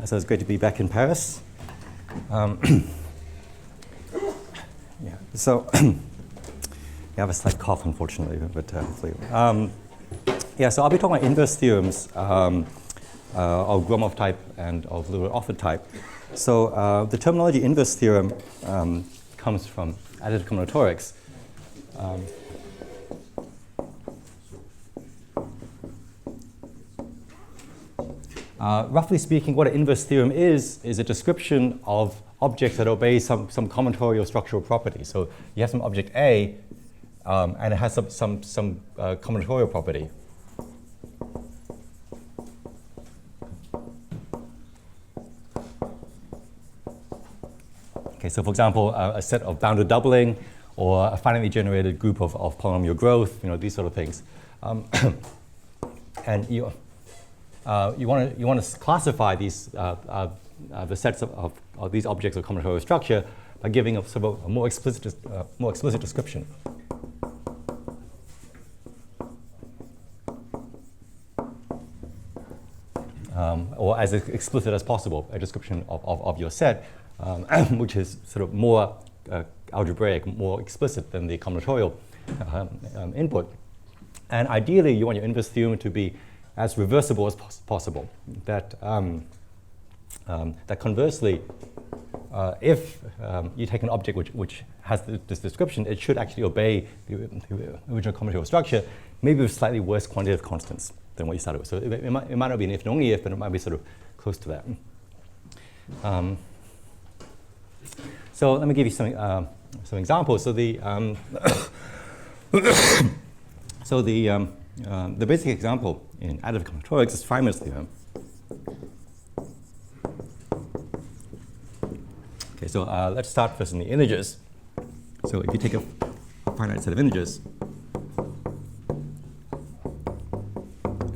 So it's great to be back in Paris. Yeah. So I have a slight cough, unfortunately, but hopefully. Yeah. So I'll be talking about inverse theorems of Gromov-type and of Littlewood-Offord type. So the terminology inverse theorem comes from additive combinatorics. Roughly speaking, what an inverse theorem is a description of objects that obey some combinatorial structural property. So you have some object A, and it has some combinatorial property. Okay, so for example, a set of bounded doubling, or a finitely generated group of polynomial growth, these sort of things, and you want to classify these the sets of these objects of combinatorial structure by giving a sort of a more explicit description. Or as explicit as possible, a description of your set, which is sort of more algebraic, more explicit than the combinatorial input. And ideally, you want your inverse theorem to be as reversible as possible. That conversely, if you take an object which has this description, it should actually obey the original combinatorial structure, maybe with slightly worse quantitative constants than what you started with. So it might not be an if and only if, but it might be sort of close to that. So let me give you some examples. So the the basic example in additive combinatorics is Freiman's theorem. Okay, so let's start first in the integers. So if you take a finite set of integers,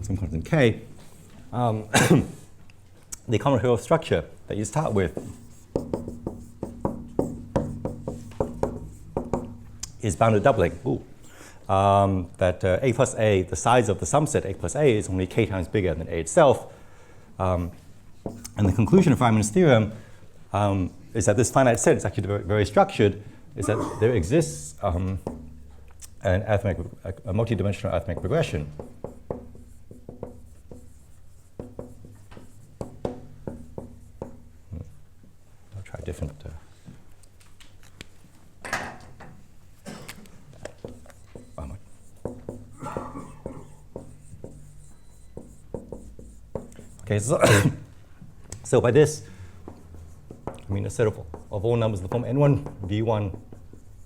some constant k, the combinatorial structure that you start with is bounded doubling. Ooh. That A plus A, the size of the sum set A plus A is only k times bigger than A itself. And the conclusion of Freiman's theorem is that this finite set is actually very structured, is that there exists a multidimensional arithmetic progression. I'll try a different. Okay, so by this, I mean a set of all numbers in the form n1, v1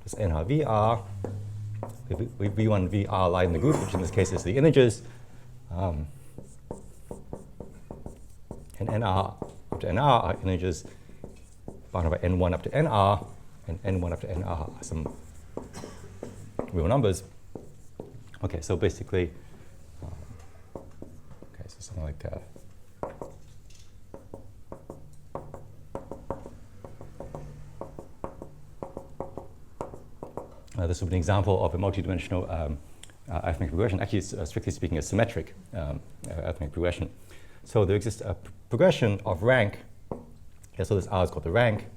plus nr vr. v1 vr lie in the group, which in this case is the integers, and nr up to nr are integers bounded by n1 up to nr, and n1 up to nr are some real numbers. Okay, so basically, okay, so something like this would be an example of a multidimensional arithmetic progression. Actually, it's, strictly speaking, a symmetric arithmetic progression. So there exists a progression of rank. Okay, so this R is called the rank.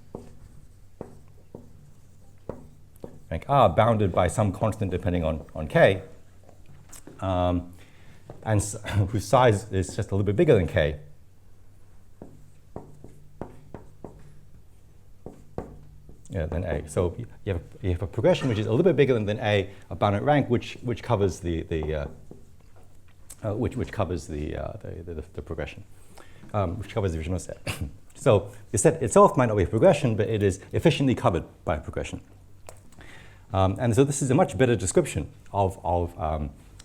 Rank R bounded by some constant depending on k, and whose size is just a little bit bigger than k. Yeah, than A. So you have a progression which is a little bit bigger than A, a bounded rank which covers the progression, which covers the original set. So the set itself might not be a progression, but it is efficiently covered by a progression. And so this is a much better description of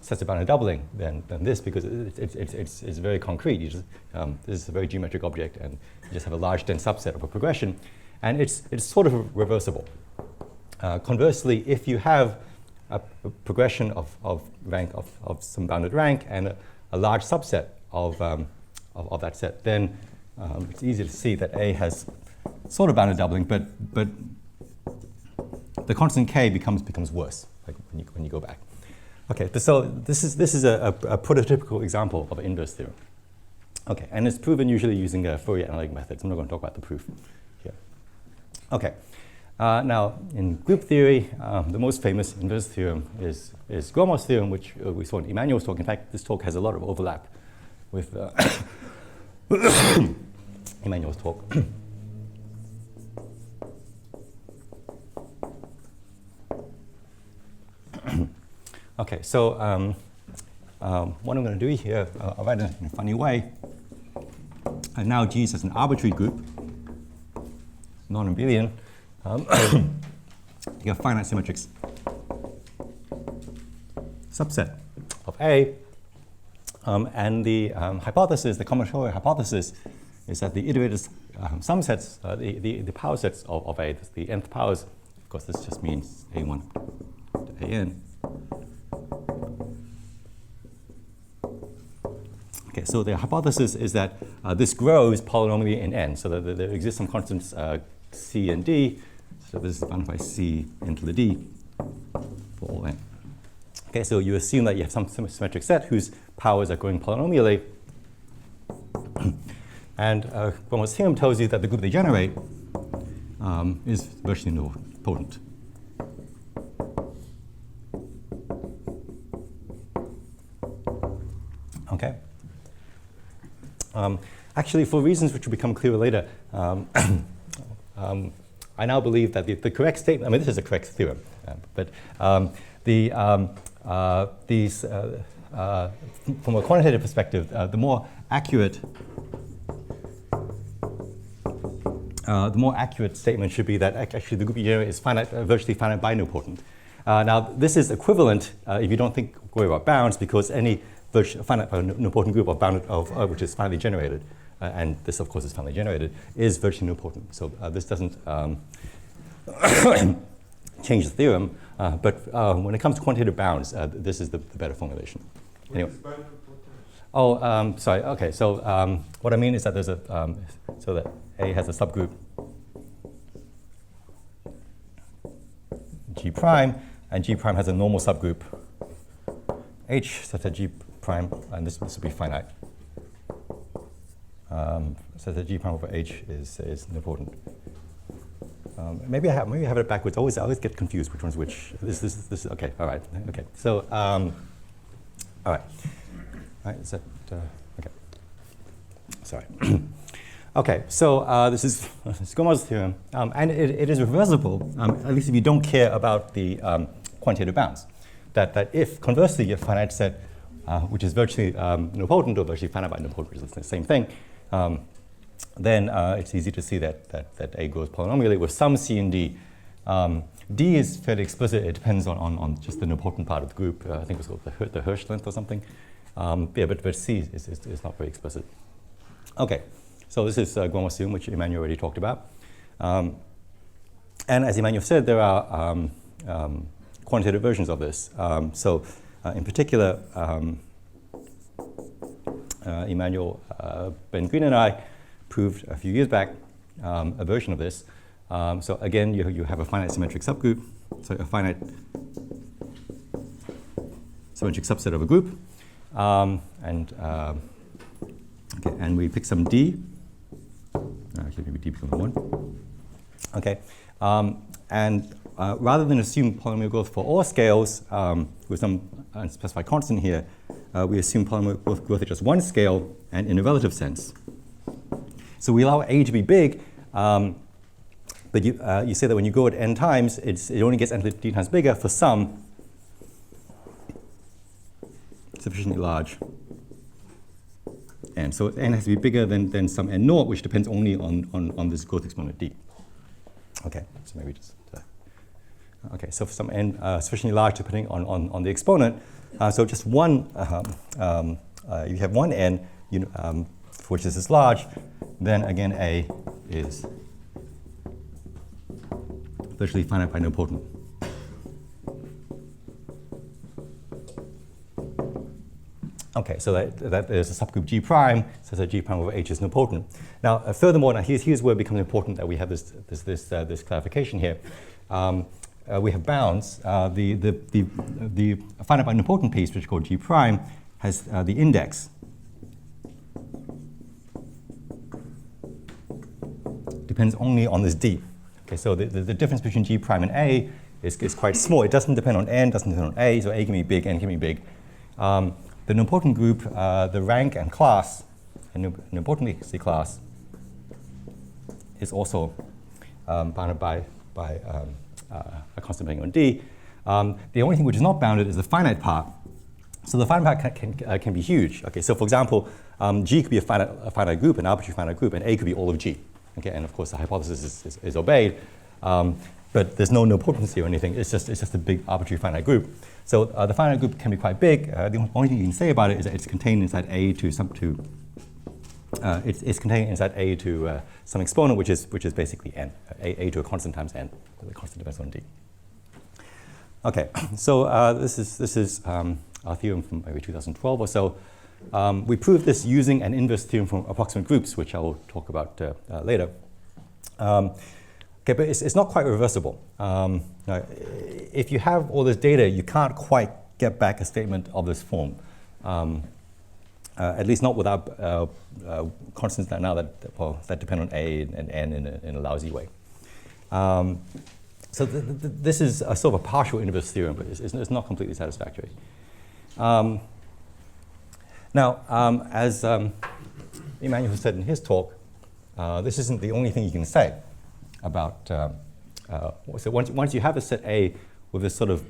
sets of bounded doubling than this, because it's very concrete. You just, this is a very geometric object, and you just have a large dense subset of a progression. And it's sort of reversible. Conversely, if you have a progression of rank of some bounded rank and a large subset of that set, then it's easy to see that A has sort of bounded doubling, but the constant k becomes worse, like when you go back. Okay, so this is a prototypical example of an inverse theorem. Okay, and it's proven usually using Fourier analytic methods. I'm not going to talk about the proof here. Okay, now in group theory, the most famous inverse theorem is Gromov's theorem, which we saw in Emmanuel's talk. In fact, this talk has a lot of overlap with Emmanuel's talk. Okay, so what I'm going to do here, I'll write it in a funny way. And now G is as an arbitrary group, non-abelian. You have finite symmetric subset of A. And the hypothesis, the combinatorial hypothesis, is that the iterated sum sets, the power sets of A, the nth powers, of course this just means A1 to AN. Okay, so the hypothesis is that this grows polynomially in n, so that there exist some constants C and D, so this is bounded by C into the D for all n. Okay, so you assume that you have some symmetric set whose powers are growing polynomially, and Gromov's theorem tells you that the group they generate is virtually nilpotent. Okay. Actually, for reasons which will become clearer later, I now believe that the correct statement, I mean, this is a correct theorem, but these, from a quantitative perspective, the more accurate statement should be that actually the group you generate is finite, virtually finite by nilpotent. Now, this is equivalent if you don't worry about bounds, because any finite by nilpotent group of bounded which is finally generated, and this of course is finally generated, is virtually nilpotent. So this doesn't change the theorem, but when it comes to quantitative bounds, this is the better formulation. Anyway. Oh, sorry. Okay. So what I mean is that there's a so that A has a subgroup G prime, and G prime has a normal subgroup H such that G prime, and this will be finite. So that G prime over H is nilpotent. Maybe I have it backwards. I always get confused which one's which. This is okay. All right. Okay. So all right. All right. Is that okay? Sorry. Okay. So this is Gromov's theorem, and it is reversible, at least if you don't care about the quantitative bounds. That if conversely your finite set, which is virtually nilpotent or virtually finite by nilpotent, which is the same thing, then it's easy to see that A grows polynomially with some C and D. D is fairly explicit. It depends on just the nilpotent part of the group. I think it's called the Hirsch length or something. Yeah, but C is not very explicit. Okay, so this is Gromov's theorem, which Emmanuel already talked about. And as Emmanuel said, there are quantitative versions of this. So in particular, Emmanuel, Ben Green, and I proved a few years back a version of this. So again, you have a finite symmetric subgroup, so a finite symmetric subset of a group, and we pick some D. Actually, maybe D becomes 1. Okay, and rather than assume polynomial growth for all scales with some unspecified constant here, we assume polynomial growth at just one scale and in a relative sense. So we allow A to be big, but you say that when you go at n times, it only gets n to d times bigger for some sufficiently large n. So n has to be bigger than some n naught, which depends only on this growth exponent d. Okay, so maybe just okay. So for some n sufficiently large, depending on the exponent, so just one, you have one n, for which this is large, then again A is virtually finite by nilpotent. Okay, so that there's a subgroup G prime, so that G prime over H is nilpotent. Now, furthermore, now here's where it becomes important that we have this clarification here. We have bounds. The finite by nilpotent piece, which is called G prime, has the index depends only on this D. Okay, so the difference between G prime and A is quite small. It doesn't depend on N, doesn't depend on A, so A can be big, N can be big. The nilpotent group, the rank and class, and nilpotency class, is also bounded by a constant depending on D. The only thing which is not bounded is the finite part. So the finite part can be huge. Okay, so for example, G could be a finite group, an arbitrary finite group, and A could be all of G. Okay, and of course the hypothesis is obeyed, but there's no nilpotency or anything. It's just a big arbitrary finite group. So the finite group can be quite big. The only thing you can say about it is that it's contained inside A to some it's contained inside A to some exponent, which is basically N, A to a constant times N. The constant depends on D. Okay, so this is our theorem from maybe 2012 or so. We proved this using an inverse theorem from approximate groups, which I will talk about later. Okay, but it's not quite reversible. If you have all this data, you can't quite get back a statement of this form, at least not without constants that depend on A and N in a lousy way. So this is a sort of a partial inverse theorem, but it's not completely satisfactory. Now, as Emmanuel said in his talk, this isn't the only thing you can say about. So once you have a set A with this sort of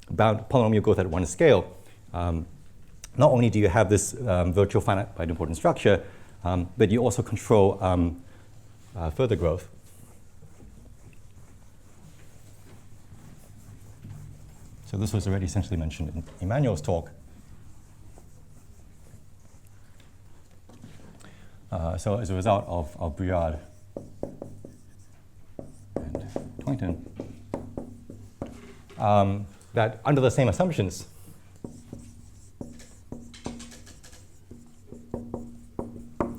bound polynomial growth at one scale, not only do you have this virtual finite by nilpotent structure, but you also control further growth. So this was already essentially mentioned in Emmanuel's talk. So as a result of Breuillard and Toynton, that under the same assumptions,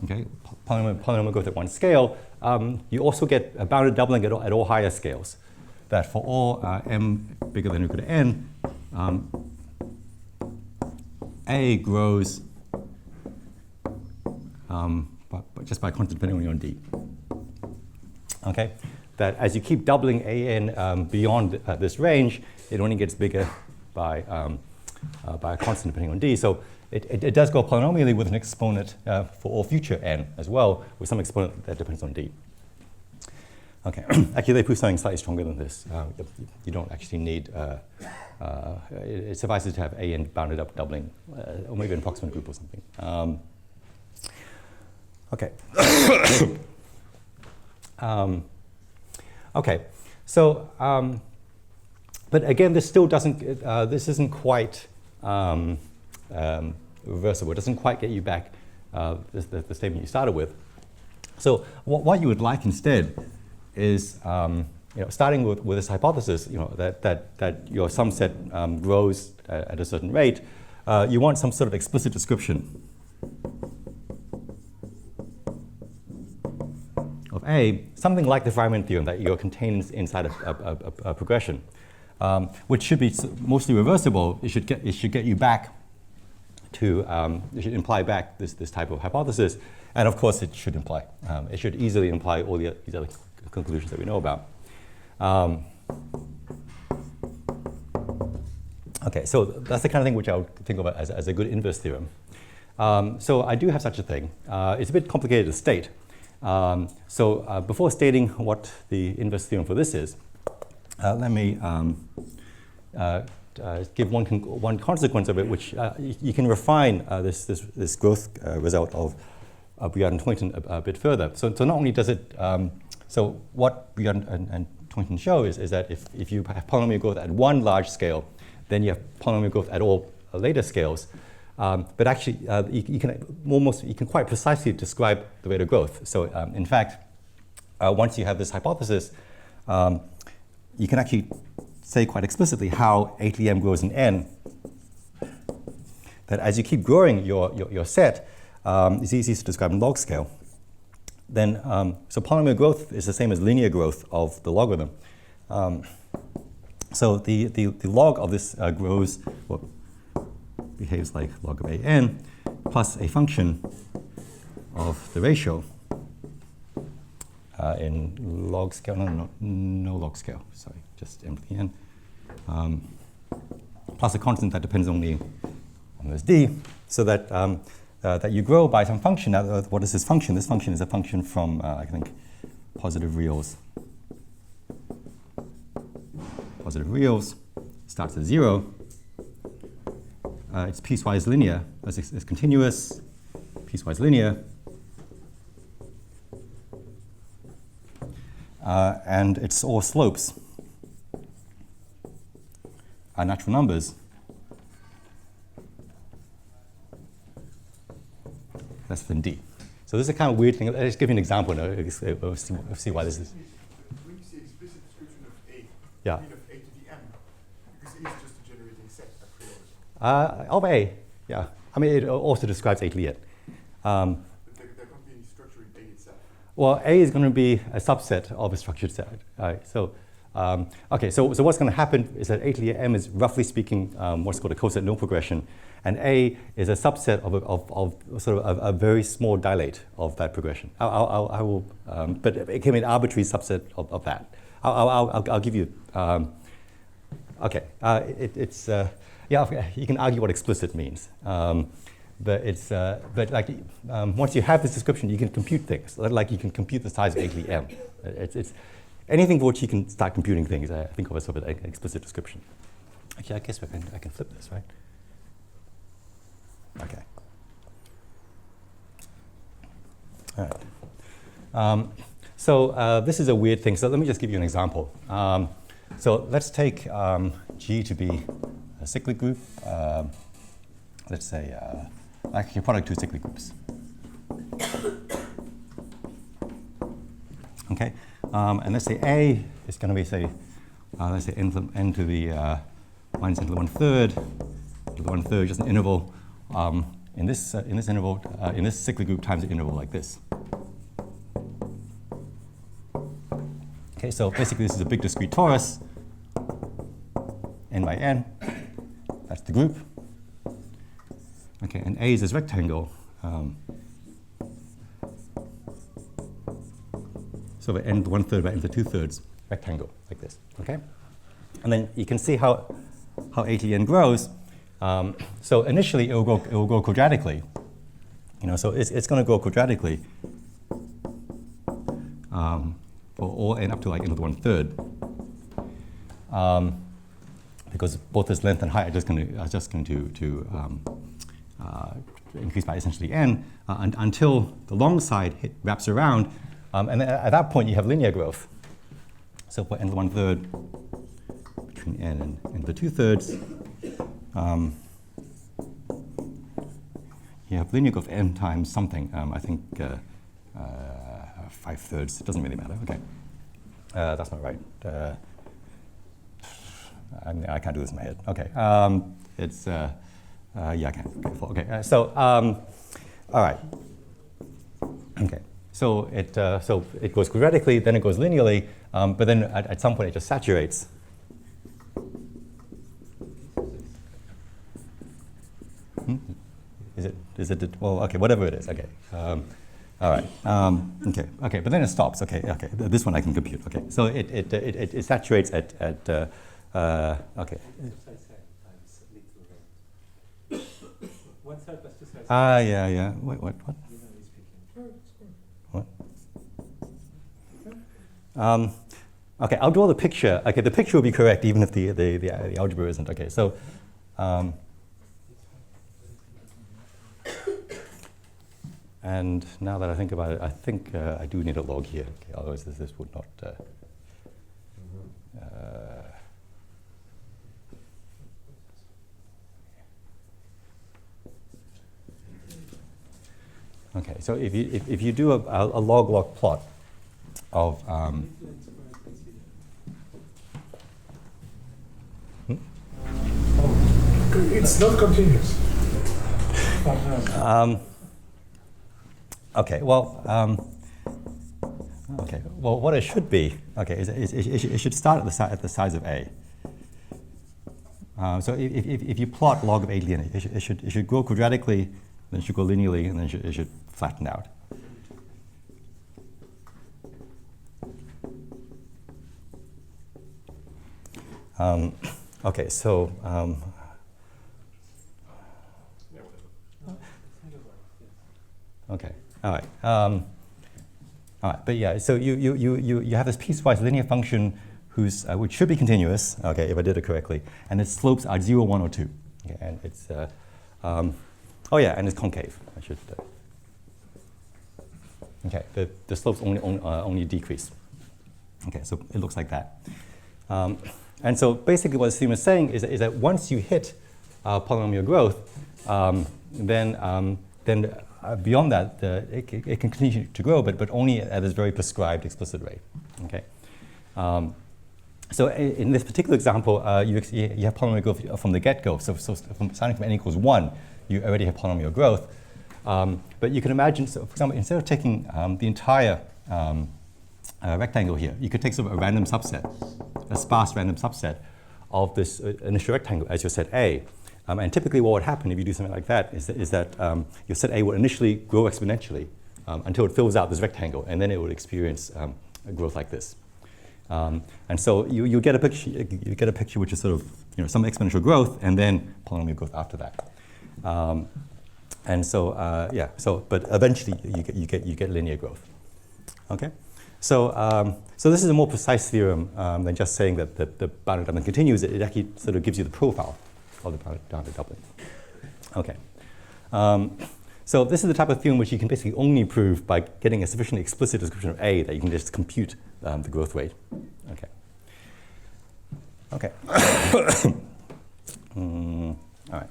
okay, polynomial growth at one scale, you also get a bounded doubling at all higher scales. That for all m bigger than or equal to n, A grows but just by constant depending only on D. Okay, that as you keep doubling AN beyond this range, it only gets bigger by a constant depending on D. So it does go polynomially with an exponent for all future n as well, with some exponent that depends on D. Okay, actually they prove something slightly stronger than this. You don't actually need, it suffices to have AN bounded up doubling, or maybe an approximate group or something. Okay. Okay, so, but again, this still doesn't, this isn't quite reversible. It doesn't quite get you back the statement you started with. So what you would like instead is, starting with this hypothesis, that your sum set grows at a certain rate, you want some sort of explicit description of A, something like the Freiman theorem that you're contained inside a progression, which should be mostly reversible. It should get you back to, it should imply back this type of hypothesis, and of course it should imply. It should easily imply all these other conclusions that we know about. Okay, so that's the kind of thing which I would think of as a good inverse theorem. So I do have such a thing. It's a bit complicated to state. So before stating what the inverse theorem for this is, let me give one consequence of it, which you can refine this growth result of Breuillard and Toynton a bit further. So not only does it, so what Breuillard and Toynton show is that if you have polynomial growth at one large scale, then you have polynomial growth at all later scales. But actually, you can quite precisely describe the rate of growth. So in fact, once you have this hypothesis, you can actually say quite explicitly how ATM grows in N. That as you keep growing your set, it's easy to describe in log scale. Then, so polynomial growth is the same as linear growth of the logarithm. So the log of this grows, well, behaves like log of AN plus a function of the ratio in log scale, no log scale, sorry, just m to the n, plus a constant that depends only on this d, so that, that you grow by some function. Now, what is this function? This function is a function from, I think, positive reals. Positive reals starts at 0. It's piecewise linear, it's continuous, piecewise linear. And it's all slopes are natural numbers. Less than d. So this is a kind of weird thing. I'll just give you an example. Now. We'll see why this is. When you say explicit description of A, yeah. you mean of A to the m, because A is just a generating set a priori. Of A, yeah. I mean, it also describes A to the n. But there can't be any structure in A itself. Well, A is going to be a subset of a structured set. So, okay, so what's going to happen is that A to the m is, roughly speaking, what's called a coset nilprogression, and A is a subset of sort of a very small dilate of that progression. I will, but it can be an arbitrary subset of that. I'll give you. Okay, it's yeah. You can argue what explicit means. But it's but like once you have this description, you can compute things. Like you can compute the size of A to the m. It's anything for which you can start computing things. I think of as sort of an explicit description. Actually, I guess I can flip this, right? Okay. All right. So this is a weird thing. So let me just give you an example. So let's take G to be a cyclic group. Let's say like your product two cyclic groups. Okay, and let's say A is going to be say let's say n to the minus n to the 1/3 to the 1/3, just an interval in this interval in this cyclic group times an interval like this. Okay, so basically this is a big discrete torus, n by n. That's the group. Okay, and A is this rectangle. So the n to 1/3 by n to 2/3 rectangle like this. Okay, and then you can see how A to n grows. So initially it will go quadratically. You know, so it's going to go quadratically for all n up to like n to the 1/3. Because both this length and height are just going to increase by essentially n until the long side wraps around, and then at that point you have linear growth. So for n to the 1/3 between n and the 2/3, you have linear growth n times something. I think 5/3. It doesn't really matter. Okay, that's not right. I can't do this in my head. Okay, it's yeah, I can. Okay, so all right. Okay, so it goes quadratically, then it goes linearly, but then at some point it just saturates. Is it? Well, okay, whatever it is. Okay. All right. Okay, but then it stops. Okay. This one I can compute. Okay, so it saturates at okay. Yeah. Wait, what? What? Okay, I'll draw the picture. Okay, the picture will be correct even if the algebra isn't. Okay, so. And now that I think about it, I think I do need a log here. Okay, otherwise this would not. Okay, so if you do a log plot of it's not continuous. Okay, well, what it should be, okay, is it should start at the size of A. So if you plot log of A to n, it should grow quadratically, then it should go linearly, and then it should flatten out. Okay, so okay, all right. All right, but yeah, so you have this piecewise linear function whose which should be continuous, okay, if I did it correctly, and its slopes are 0, 1, or 2. Okay, and it's oh yeah, and it's concave. I should. Okay, the slopes only decrease. Okay, so it looks like that. And so basically what the theorem is saying is that once you hit polynomial growth, then beyond that, it can continue to grow, but only at this very prescribed explicit rate. Okay. So in this particular example, you have polynomial growth from the get-go. So starting from n equals 1, you already have polynomial growth. But you can imagine, so for example, instead of taking the entire rectangle here, you could take sort of a random subset, a sparse random subset of this initial rectangle as your set A. And typically what would happen if you do something like that is that your set A will initially grow exponentially until it fills out this rectangle, and then it will experience a growth like this. And so you get a picture which is sort of some exponential growth and then polynomial growth after that. And so but eventually you get linear growth. Okay. So this is a more precise theorem than just saying that the bounded doubling continues. It actually sort of gives you the profile of the bounded doubling. Okay. So this is the type of theorem which you can basically only prove by getting a sufficiently explicit description of A that you can just compute the growth rate. Okay. Okay. All right.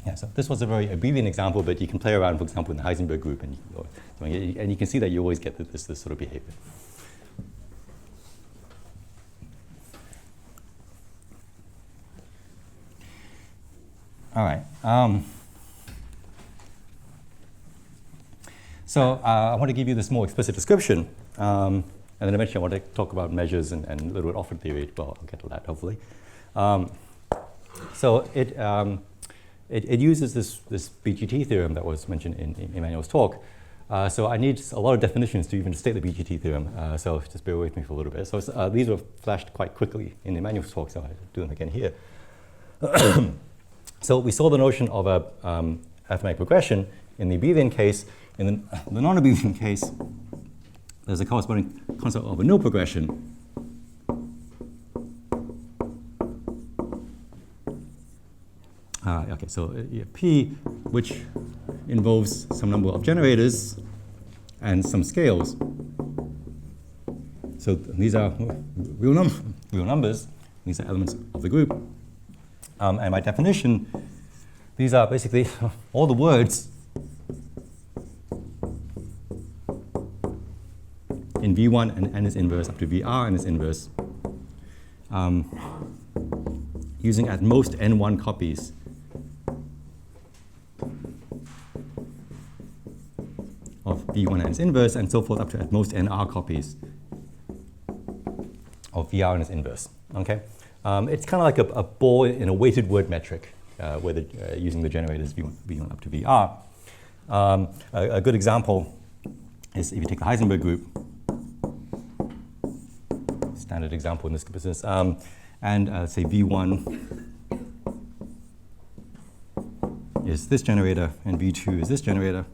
Yeah, so this was a very abelian example, but you can play around, for example, in the Heisenberg group, and you can see that you always get this sort of behavior. All right. So I want to give you this more explicit description, and then eventually I want to talk about measures and Littlewood-Offord theory. Well, I'll get to that hopefully. So it uses this BGT theorem that was mentioned in Emmanuel's talk. So I need a lot of definitions to even state the BGT theorem. So just bear with me for a little bit. So these were flashed quite quickly in Emmanuel's talk, so I'll do them again here. So we saw the notion of a arithmetic progression in the abelian case. In the non-abelian case, there's a corresponding concept of a nilprogression. Okay, so P, which involves some number of generators and some scales. So these are real numbers. These are elements of the group. And by definition, these are basically all the words in V1 and n is inverse up to VR and is inverse, using at most n1 copies of V1 and its inverse, and so forth up to at most nr copies of VR and its inverse. Okay, it's kind of like a ball in a weighted word metric, where using the generators V1 up to VR. A good example is if you take the Heisenberg group, standard example in this business, and say V1 is this generator and V2 is this generator.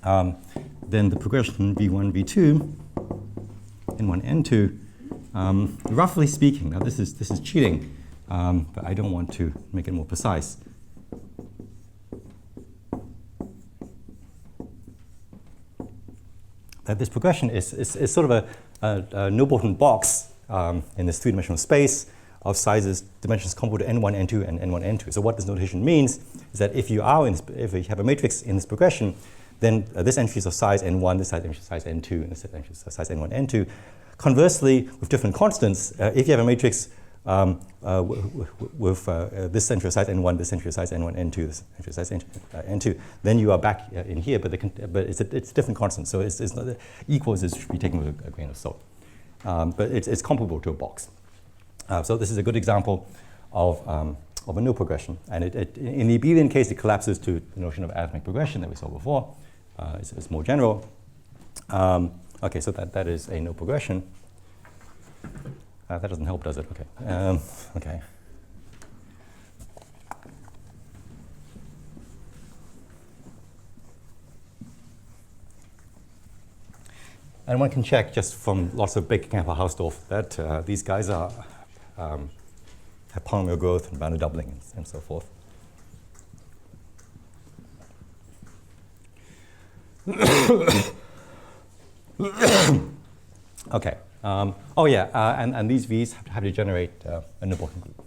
Then the progression V1, V2, N1, N2, roughly speaking, now this is cheating, but I don't want to make it more precise. That this progression is sort of a nilpotent box in this three-dimensional space of sizes, dimensions comparable to N1, N2, and N1, N2. So what this notation means is that if you have a matrix in this progression, then this entry is of size N1, this entry is of size N2, and this entry is of size N1, N2. Conversely, with different constants, if you have a matrix with this entry of size N1, this entry of size N1, N2, this entry of size N2, then you are back in here, but it's a different constant, so it's not equals should be taken with a grain of salt. But it's comparable to a box. So this is a good example of of a nilprogression. And in the abelian case, it collapses to the notion of arithmetic progression that we saw before. It's more general. Okay, so that is a nilprogression. That doesn't help, does it? Okay. Okay. And one can check just from lots of Baker-Camper-Hausdorff that these guys are have polynomial growth and bounded doubling and so forth. Okay. Oh yeah, and these V's have to generate an important group.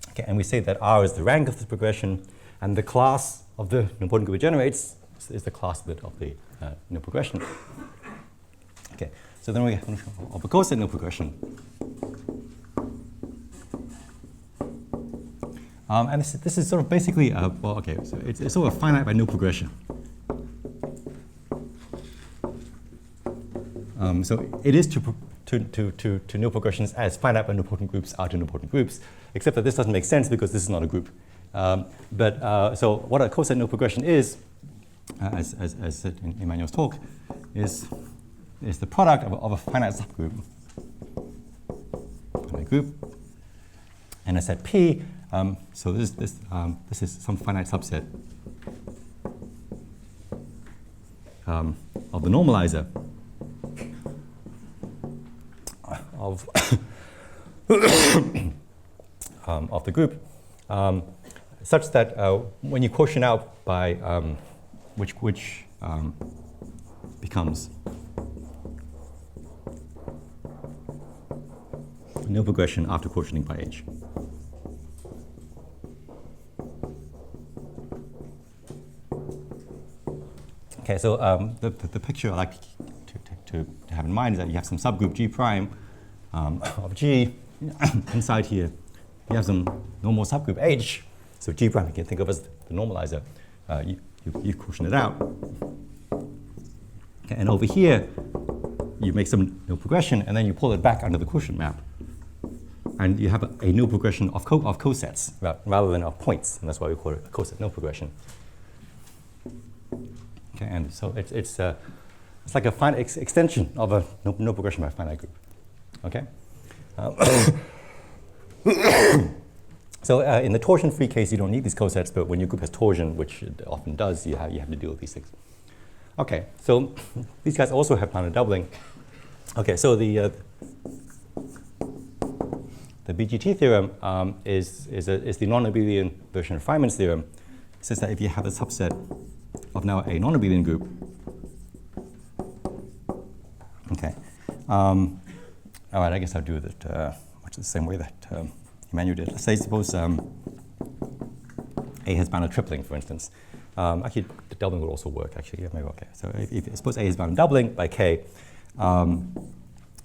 Okay, and we say that R is the rank of the progression, and the class of the important group it generates is the class of the nilprogression. Okay, so then we have of a coset nilprogression. And this is sort of basically, well, okay, so it's sort of finite by nilprogression. So it is to nilprogressions as finite by nilpotent groups are to nilpotent groups, except that this doesn't make sense because this is not a group. So what a coset nilprogression is, as said in Emmanuel's talk, is the product of a finite subgroup, finite group, and a set P. So this is some finite subset of the normalizer of of the group, such that when you quotient out by which becomes nilprogression after quotienting by H. Okay, so the picture I like to have in mind is that you have some subgroup G prime of G. Inside here, you have some normal subgroup H. So G prime you can think of as the normalizer. You quotient it out. Okay, and over here, you make some nilprogression, and then you pull it back under the quotient map. And you have a nilprogression of cosets rather than of points, and that's why we call it a coset nilprogression. Okay, and so it's like a finite extension of a nilprogression by a finite group. Okay. So in the torsion-free case, you don't need these cosets, but when your group has torsion, which it often does, you have to deal with these things. Okay, so these guys also have bounded doubling. Okay, so the BGT theorem is the non-abelian version of Freiman's theorem. It says that if you have a subset of now a non-abelian group, okay. All right, I guess I'll do it much the same way that Emmanuel did. Let's say, suppose A has bounded tripling, for instance. Actually, the doubling would also work, actually. Yeah, maybe, okay. So if suppose A has bounded doubling by K,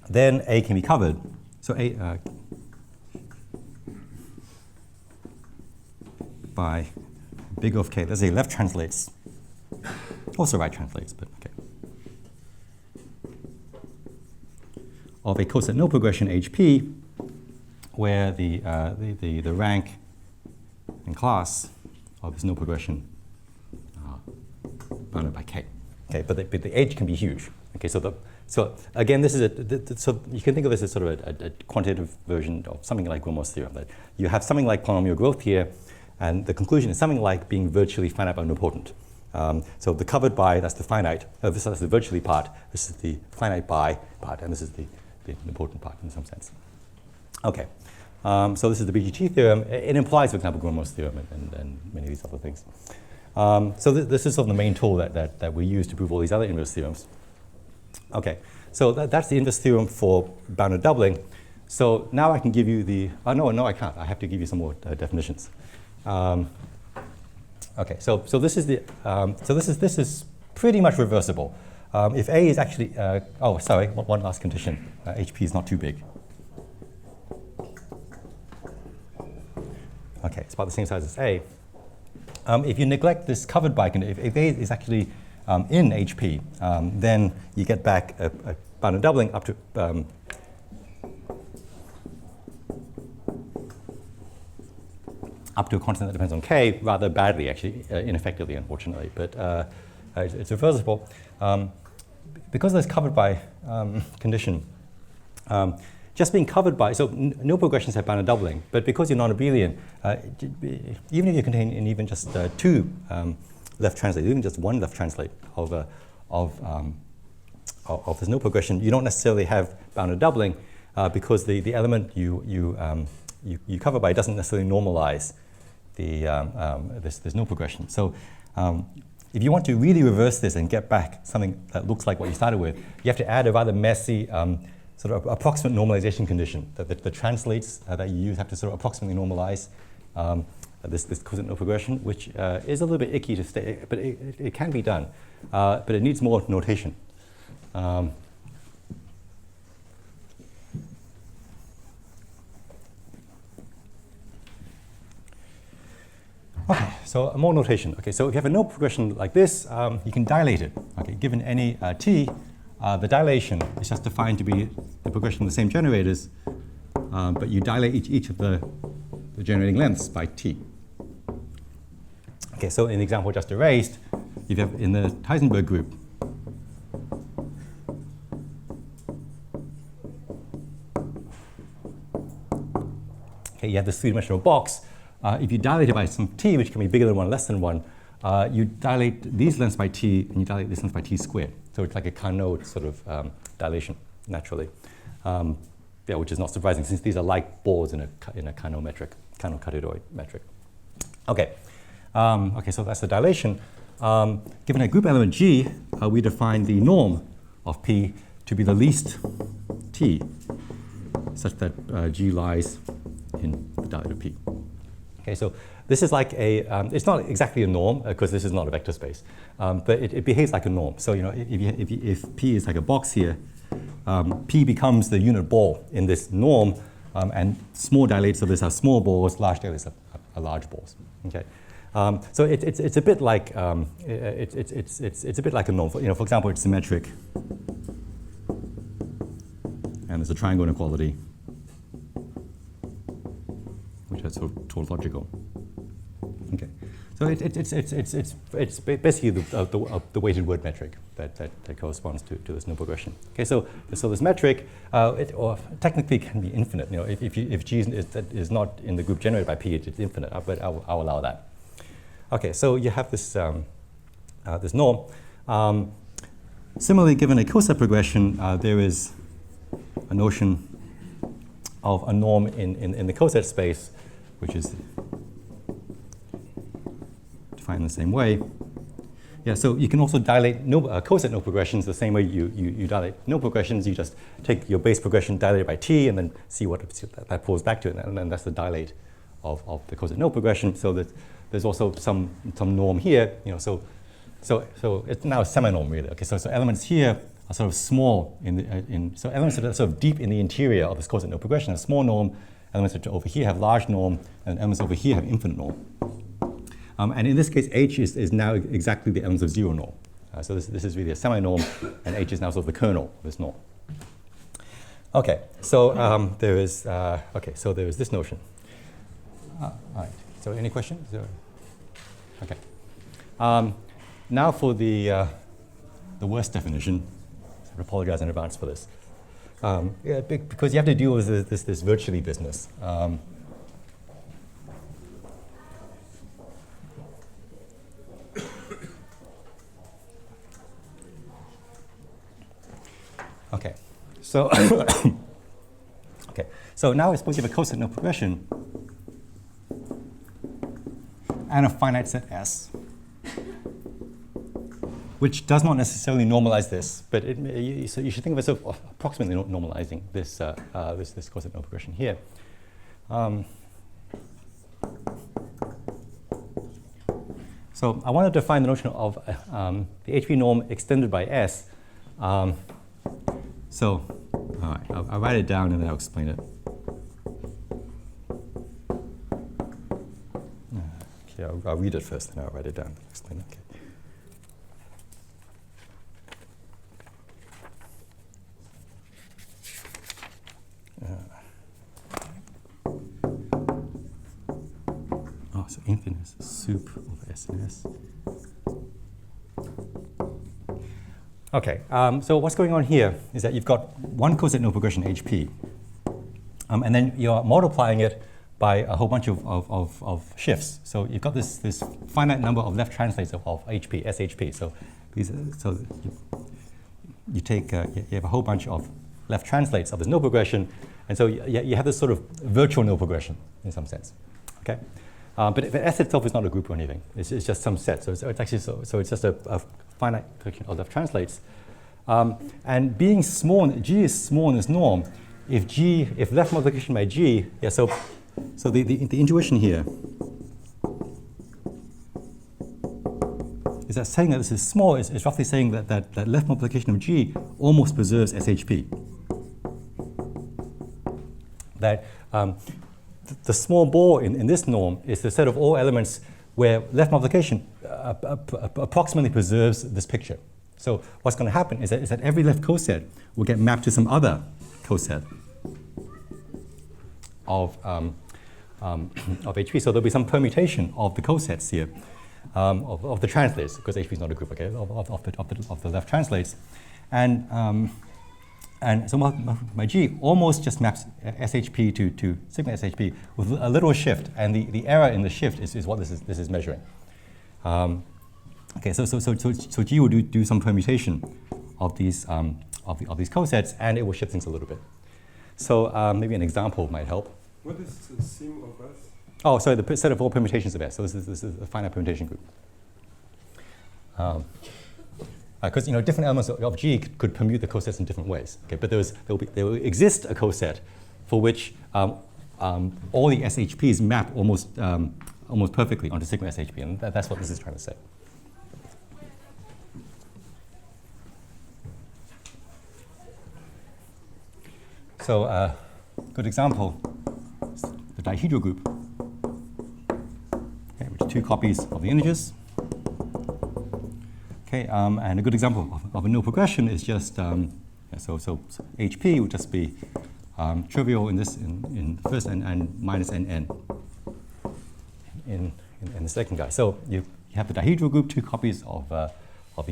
then A can be covered. So A by big of K, let's say left translates, also right translates, but okay. Of a coset nilprogression HP, where the rank and class of this nilprogression bounded by K. Okay, but the H can be huge. Okay, so again, this is so you can think of this as sort of a quantitative version of something like Gromov's theorem. That you have something like polynomial growth here, and the conclusion is something like being virtually finite by nilpotent. So the covered by, that's the finite. That's the virtually part. This is the finite by part, and this is the nilpotent part in some sense. Okay, so this is the BGT theorem. It implies, for example, Gromov's theorem and many of these other things. So this is sort of the main tool that we use to prove all these other inverse theorems. Okay, so that's the inverse theorem for bounded doubling. So now I can give you the, no, I can't. I have to give you some more definitions. Okay, so this is the, this is pretty much reversible. If A is actually, one last condition. HP is not too big. Okay, it's about the same size as A. If you neglect this covered by condition, if A is actually in HP, then you get back a bounded doubling up to up to a constant that depends on k rather badly, actually, ineffectively, unfortunately. But it's reversible. Because that's covered by condition, just being covered by, so no progressions have bounded doubling, but because you're non-abelian, even if you contain in even just two left translate, even just one left translate of this no progression, you don't necessarily have bounded doubling because the element you cover by doesn't necessarily normalize this no progression. So if you want to really reverse this and get back something that looks like what you started with, you have to add a rather messy sort of approximate normalization condition that the translates that you use have to sort of approximately normalize this coset no progression, which is a little bit icky to stay, but it can be done. But it needs more notation. Okay, so more notation. Okay, so if you have a no progression like this, you can dilate it. Okay, given any t, the dilation is just defined to be the progression of the same generators, but you dilate each of the generating lengths by t. Okay, so in the example just erased, you have in the Heisenberg group, okay, you have this three-dimensional box. If you dilate it by some t, which can be bigger than 1, less than 1, you dilate these lengths by t, and you dilate this length by t squared. So it's like a Carnot sort of dilation, naturally, which is not surprising since these are like balls in a Carnot metric, Carnot-cartioid metric. Okay, so that's the dilation. Given a group element G, we define the norm of P to be the least T, such that G lies in the dilated P. Okay, so this is like a, it's not exactly a norm because this is not a vector space, but it behaves like a norm. So if P is like a box here, P becomes the unit ball in this norm, and small dilates of this are small balls, large dilates are large balls. Okay, so it's a bit like it's a bit like a norm. For example, it's symmetric, and there's a triangle inequality, which is sort of tautological. Okay, so it's basically the weighted word metric that corresponds to this no progression. Okay, so this metric or technically can be infinite. If G is not in the group generated by P, it's infinite. But I'll allow that. Okay, so you have this this norm. Similarly, given a coset progression, there is a notion of a norm in the coset space, which is defined the same way. Yeah, so you can also dilate coset no progressions the same way you dilate no progressions. You just take your base progression, dilate it by t, and then see what that pulls back to it, and then that's the dilate of the coset no progression. So that there's also some norm here. So it's now a semi-norm really. Okay, so elements here are sort of small so elements that are sort of deep in the interior of this coset no progression are small norm. Elements that are over here have large norm, and elements over here have infinite norm. And in this case, H is now exactly the elements of zero norm. So this is really a semi-norm, and H is now sort of the kernel of this norm. Okay, so there is this notion. All right. So any questions? Okay. Now for the worst definition. I apologize in advance for this. Because you have to deal with this virtually business. Okay, so so now I suppose you have a coset no progression and a finite set S, which does not necessarily normalize this, but so you should think of it sort of approximately normalizing this this coset no progression here. So I want to define the notion of the HV norm extended by S. So all right, I'll write it down and then I'll explain it. Okay, I'll read it first, then I'll write it down and explain it. Okay. Sup of S and S. Okay, so what's going on here is that you've got one coset nilprogression HP, and then you're multiplying it by a whole bunch of shifts. So you've got this finite number of left translates of HP, SHP. So you take you have a whole bunch of left translates of this nilprogression, and so you have this sort of virtual nilprogression in some sense. Okay, but S itself is not a group or anything. It's just some set. So it's actually so it's just a finite collection of left translates. And being small, G is small in its norm. If left multiplication by G, so the intuition here is that saying that this is small is roughly saying that left multiplication of G almost preserves SHP. That the small ball in this norm is the set of all elements where left multiplication approximately preserves this picture. So what's going to happen is that every left coset will get mapped to some other coset of HP. So there'll be some permutation of the cosets here, of the translates, because HP is not a group, okay, of the left translates. And so my G almost just maps SHP to sigma SHP with a little shift, and the error in the shift is what this is measuring. Okay, so G will do some permutation of these cosets, and it will shift things a little bit. So maybe an example might help. What is the sim of S? Oh, sorry, the set of all permutations of S. So this is a finite permutation group. Because different elements of G could permute the cosets in different ways. Okay, but there will exist a coset for which all the SHPs map almost perfectly onto sigma SHP, and that's what this is trying to say. So good example is the dihedral group, okay, which are two copies of the integers. Okay, and a good example of a nilprogression is just so HP would just be trivial in the first and minus NN in the second guy. So you have the dihedral group, two copies of the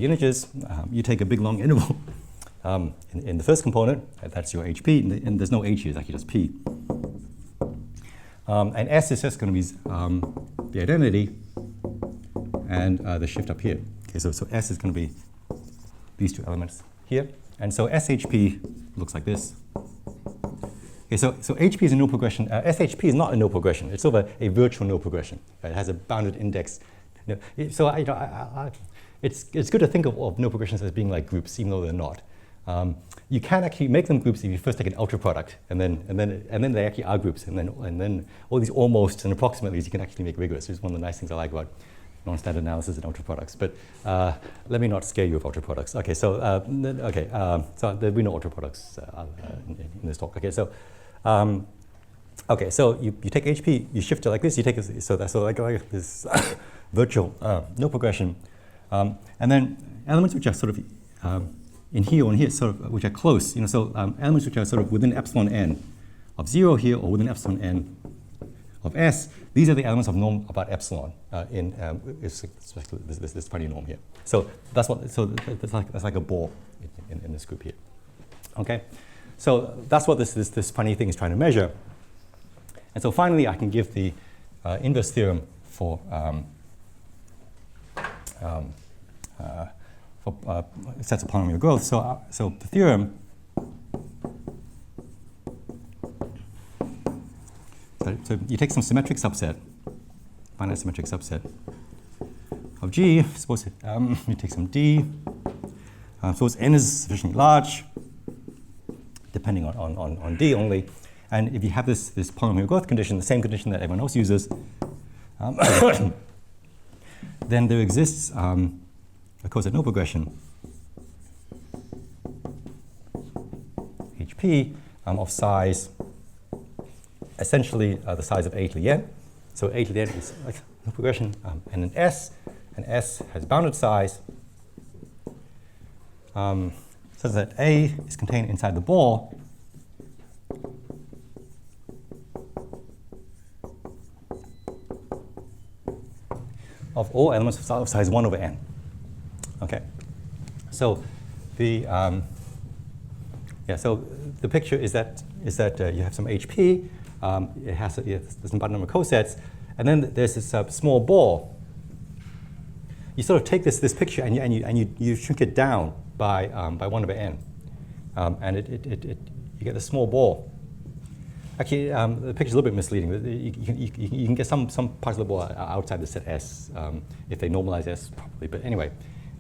integers. You take a big long interval in the first component, that's your HP, and there's no H here, it's actually just P. And S is just going to be the identity and the shift up here. Okay, so S is going to be these two elements here. And so SHP looks like this. Okay, so HP is a nilprogression. SHP is not a nilprogression. It's sort of a virtual nilprogression. Right? It has a bounded index. So it's good to think of nilprogressions as being like groups, even though they're not. You can actually make them groups if you first take an ultra product, and then they actually are groups, and then all these almost and approximately you can actually make rigorous. It's one of the nice things I like about non-standard analysis and ultra products. But let me not scare you with ultra products. Okay, so so there'll be no ultra products in this talk. Okay, so you take HP, you shift it like this. You take it, so like this virtual nilprogression, and then elements which are sort of in here or in here, sort of which are close. So elements which are sort of within epsilon n of 0 here or within epsilon n of S. These are the elements of norm about epsilon in this funny norm here. So that's like a ball in this group here. Okay, so that's what this funny thing is trying to measure. And so finally, I can give the inverse theorem for sets of polynomial growth. So the theorem. So you take some symmetric subset, finite symmetric subset of G. Suppose you take some D. Suppose n is sufficiently large, depending on D only. And if you have this polynomial growth condition, the same condition that everyone else uses, then there exists a coset nilprogression HP of size essentially the size of A to the n. So A to the n is like nilprogression, and an S has bounded size, so that A is contained inside the ball. of all elements of size 1 over n. Okay, so the so the picture is that you have some HP. It has there's an abundant number of cosets, and then there's this small ball. You sort of take this picture and you shrink it down by 1 over n, and you get a small ball. Actually, the picture's a little bit misleading. You can get some parts of the ball outside the set S if they normalize S properly. But anyway,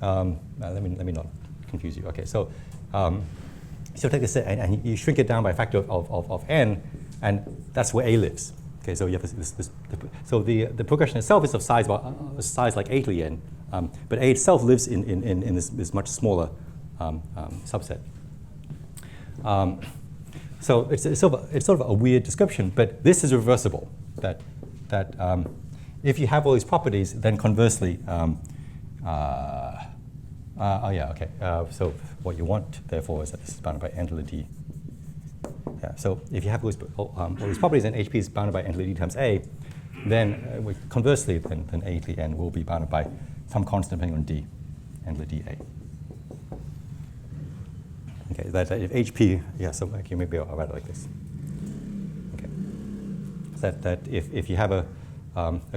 let me not confuse you. Okay, so take this set and you shrink it down by a factor of n, and that's where A lives. Okay, so you have so the progression itself is of size like abelian, but A itself lives in this much smaller subset. So it's sort of a weird description, but this is reversible. That if you have all these properties, then conversely, so what you want, therefore, is that this is bounded by n to the d. Yeah. So if you have all these properties, and HP is bounded by n to the d times A, then conversely, then A to the n will be bounded by some constant depending on d, n to the dA. Okay, that if HP, so okay, maybe I'll write it like this. Okay, that if you have a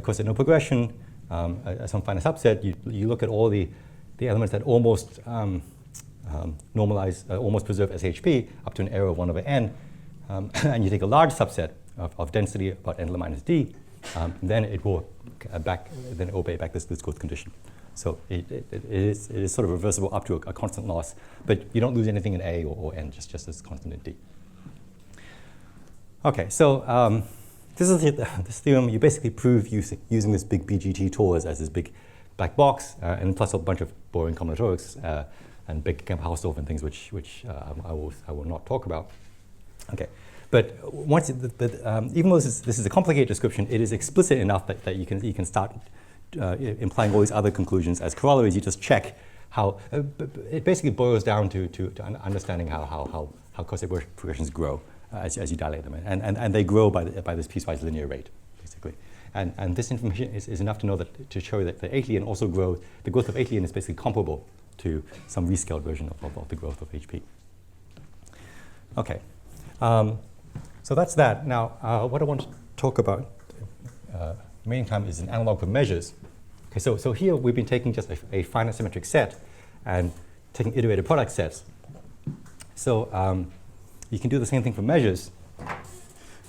coset nilprogression, some finite subset, you look at all the elements that almost normalize, almost preserve as HP up to an error of 1 over n, and you take a large subset of density about n to the minus d, then it will obey back this growth condition. So it is sort of reversible up to a constant loss, but you don't lose anything in A or n, just as constant in D. Okay, so this theorem you basically prove using this big BGT tool as this big black box, and plus a bunch of boring combinatorics and big Hausdorff and things which I will not talk about. Okay, but even though this is a complicated description, it is explicit enough that you can start implying all these other conclusions as corollaries. You just check how it basically boils down to understanding how coset progressions grow as you dilate them, and they grow by this piecewise linear rate, basically. And this information is enough to know to show that the abelian also grows. The growth of abelian is basically comparable to some rescaled version of the growth of HP. Okay, so that's that. Now, what I want to talk about remaining time is an analog for measures. Okay, so here we've been taking just a finite symmetric set and taking iterated product sets. So you can do the same thing for measures.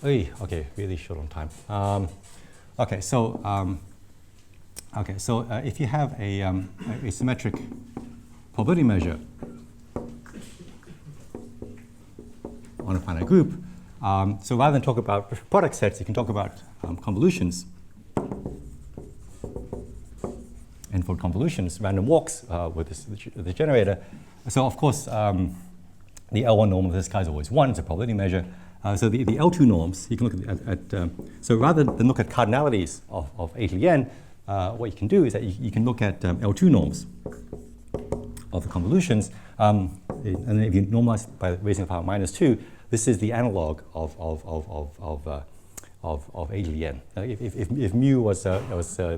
Okay, really short on time. If you have a symmetric probability measure on a finite group, so rather than talk about product sets, you can talk about convolutions. N-fold convolutions, random walks with the generator. So of course, the L1 norm of this guy is always 1. It's a probability measure. So the L2 norms, you can look at so rather than look at cardinalities of A to the n, what you can do is that you can look at L2 norms of the convolutions. And then if you normalize by raising the power -2, this is the analog of A to the n. If mu was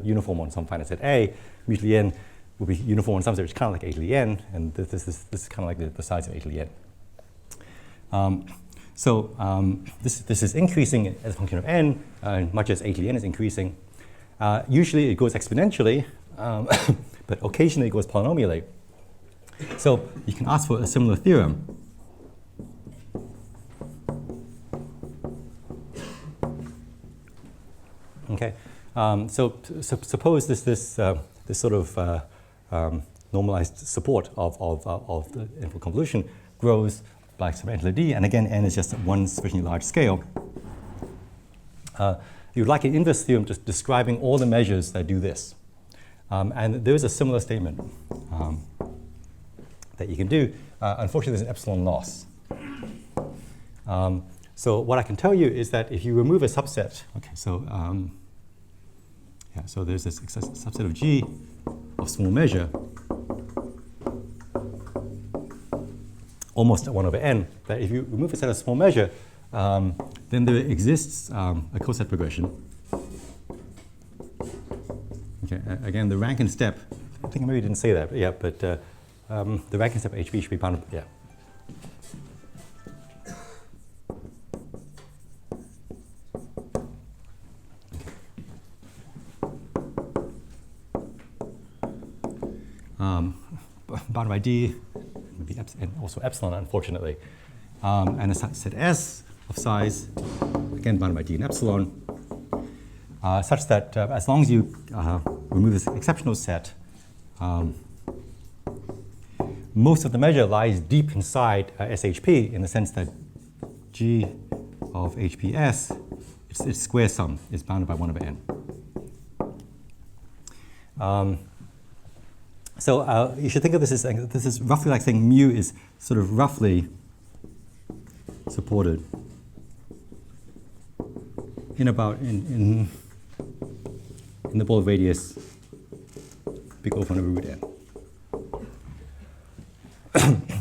uniform on some finite set A, mu to the n will be uniform on some set which is kind of like A to the n, and this is kind of like the size of A to the n. This is increasing as a function of n, much as A to the n is increasing. Usually it goes exponentially, but occasionally it goes polynomially. So you can ask for a similar theorem. Okay, suppose this sort of normalized support of the infinite convolution grows by some n to the d, and again n is just at one sufficiently large scale. You'd like an inverse theorem just describing all the measures that do this, and there is a similar statement that you can do. Unfortunately, there's an epsilon loss. So what I can tell you is that if you remove a subset, okay, so there's this subset of G of small measure, almost at 1 over n, that if you remove a set of small measure, then there exists a coset progression. Okay, again, the rank and step, I think I maybe didn't say that, but yeah, but the rank and step HV should be bounded, yeah. Bounded by D, and also epsilon, unfortunately. And a set S of size, again bounded by D and epsilon, such that as long as you remove this exceptional set, most of the measure lies deep inside SHP in the sense that G of HPS, its square sum is bounded by 1 over n. So you should think of this is roughly like saying mu is sort of roughly supported in about in the ball radius big O of 1 over root n.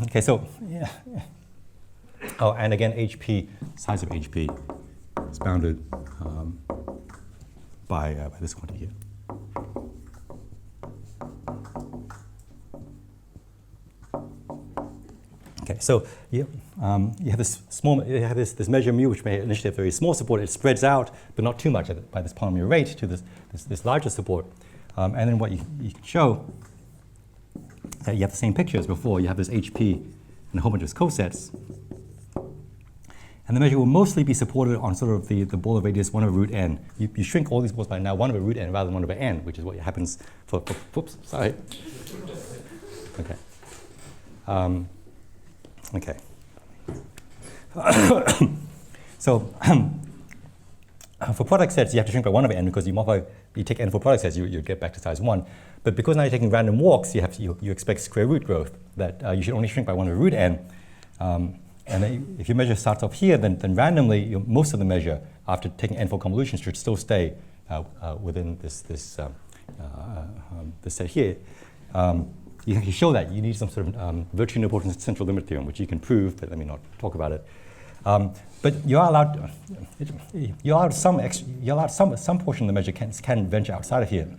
Okay, so yeah. Oh, and again, HP, size of HP is bounded by this quantity here. Okay, so you have this this measure mu, which may initially have very small support. It spreads out, but not too much by this polynomial rate to this larger support. And then what you can show that you have the same picture as before. You have this HP and a whole bunch of cosets. And the measure will mostly be supported on sort of the ball of radius 1 over root n. You shrink all these balls by now 1 over root n rather than 1 over n, which is what happens for whoops, sorry. Okay. Okay. So for product sets, you have to shrink by 1 over n because you take n for product sets, you get back to size 1. But because now you're taking random walks, you expect square root growth, that you should only shrink by 1 over root n. And then if your measure starts off here, then randomly, most of the measure, after taking n for convolutions, should still stay within this set here. You can show that. You need some sort of virtually nilpotent central limit theorem, which you can prove, but let me not talk about it. But you are allowed some portion of the measure can venture outside of here,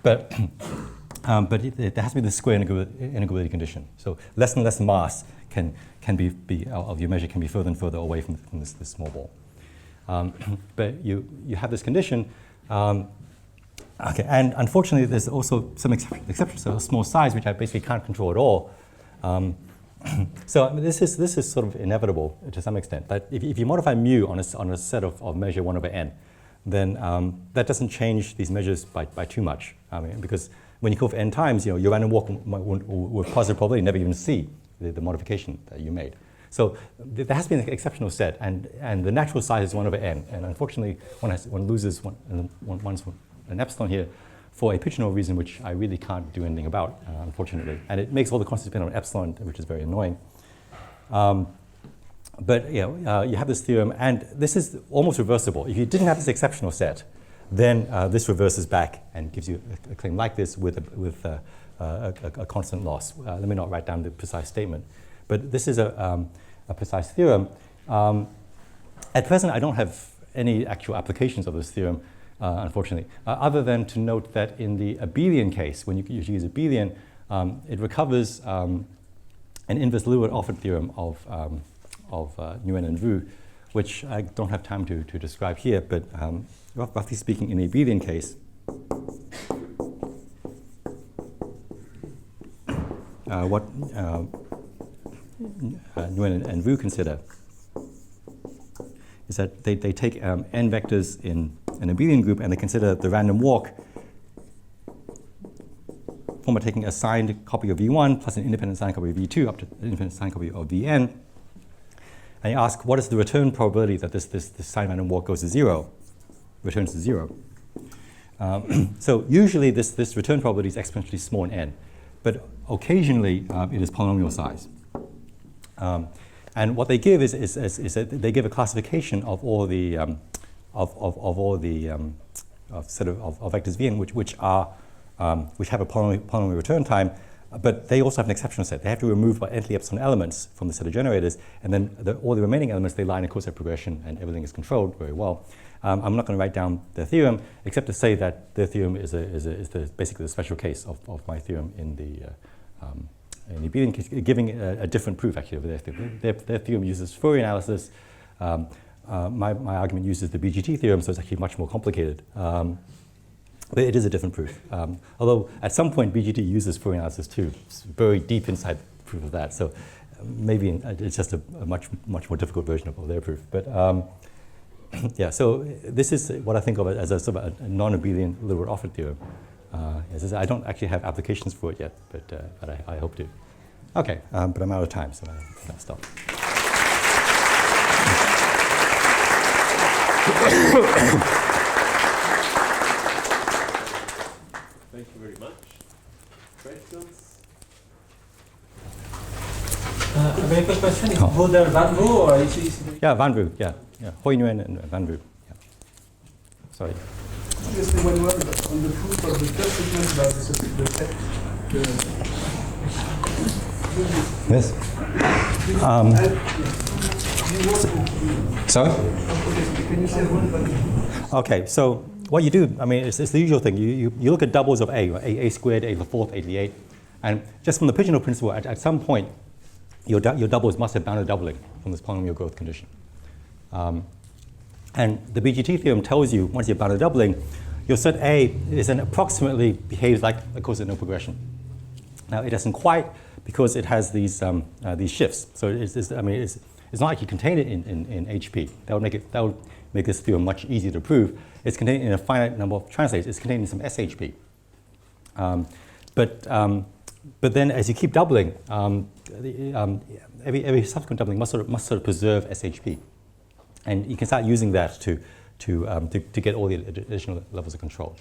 but there has to be the square integrability condition. So less and less mass can be of your measure can be further and further away from this small ball. But you have this condition. Okay, and unfortunately, there's also some exceptions to a small size, which I basically can't control at all. So I mean, this is sort of inevitable to some extent. That if you modify mu on a set of measure 1 over n, then that doesn't change these measures by too much. I mean, because when you go for n times, your random walk with positive probability never even see the modification that you made. So there has to be an exceptional set, and the natural size is 1 over n. And unfortunately, one loses an epsilon here for a Pichinot reason, which I really can't do anything about, unfortunately. And it makes all the constants depend on epsilon, which is very annoying. But you have this theorem, and this is almost reversible. If you didn't have this exceptional set, then this reverses back and gives you a claim like this with a constant loss. Let me not write down the precise statement. But this is a precise theorem. At present, I don't have any actual applications of this theorem, unfortunately, other than to note that in the abelian case, when you use abelian, it recovers an inverse Littlewood-Offord theorem of Nguyen and Vu, which I don't have time to describe here, but roughly speaking, in the abelian case, what Nguyen and Vu consider is that they take n vectors in an abelian group, and they consider the random walk form by taking a signed copy of V1 plus an independent signed copy of V2 up to an independent signed copy of Vn. And you ask, what is the return probability that this signed random walk goes to 0, returns to 0? So usually this return probability is exponentially small in n, but occasionally it is polynomial size. And what they give is that they give a classification of all the set of vectors Vn which have a polynomial return time, But they also have an exceptional set. They have to remove about nth epsilon elements from the set of generators, and then all the remaining elements, they lie in a coset progression, and everything is controlled very well. I'm not going to write down their theorem, except to say that their theorem is basically the special case of my theorem in the abelian case, giving a different proof, actually, of their theorem. Their theorem uses Fourier analysis. My argument uses the BGT theorem, so it's actually much more complicated. But it is a different proof. Although at some point BGT uses Fourier analysis too. It's very deep inside proof of that. So maybe it's just a much more difficult version of their proof. But yeah, so this is what I think of as a sort of a non-abelian Littlewood-Offord theorem. As I don't actually have applications for it yet, but I hope to. Okay, but I'm out of time, so I'll stop. Thank you very much. Questions? A very quick question. Is Breuillard Van Vo or is it? Yeah, Van Vo, yeah. Freiman and Van Vo. Yeah. Sorry. Just one word on the proof of the first statement about the set. Yes. Sorry? Can you say one about Okay, so what you do, I mean, it's the usual thing. You look at doubles of a squared, a to the fourth, a to the eighth, and just from the Pigeonhole principle, at some point, your doubles must have bounded doubling from this polynomial growth condition. And the BGT theorem tells you, once you've bounded doubling, your set A is then approximately behaves like a coset nilprogression. Now, it doesn't quite, because it has these shifts. So it's not like you contain it in HP. That would make this theorem much easier to prove. It's contained in a finite number of translates. It's contained in some SHP. But then, as you keep doubling, every subsequent doubling must sort of preserve SHP, and you can start using that to get all the additional levels of control.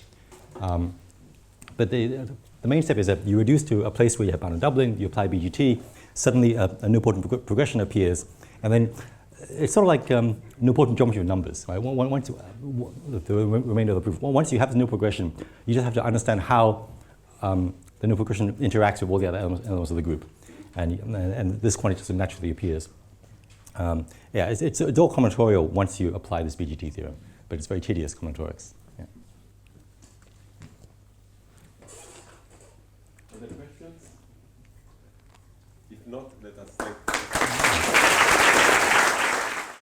But the main step is that you reduce to a place where you have bounded doubling. You apply BGT. Suddenly, a nilpotent progression appears, and then it's sort of like nilpotent geometry of numbers. Right? Once the remainder of the proof. Once you have the nilprogression, you just have to understand how the nilprogression interacts with all the other elements of the group, and this quantity just naturally appears. Yeah, it's all combinatorial once you apply this BGT theorem, but it's very tedious combinatorics. Yeah. Other questions? If not, let us thank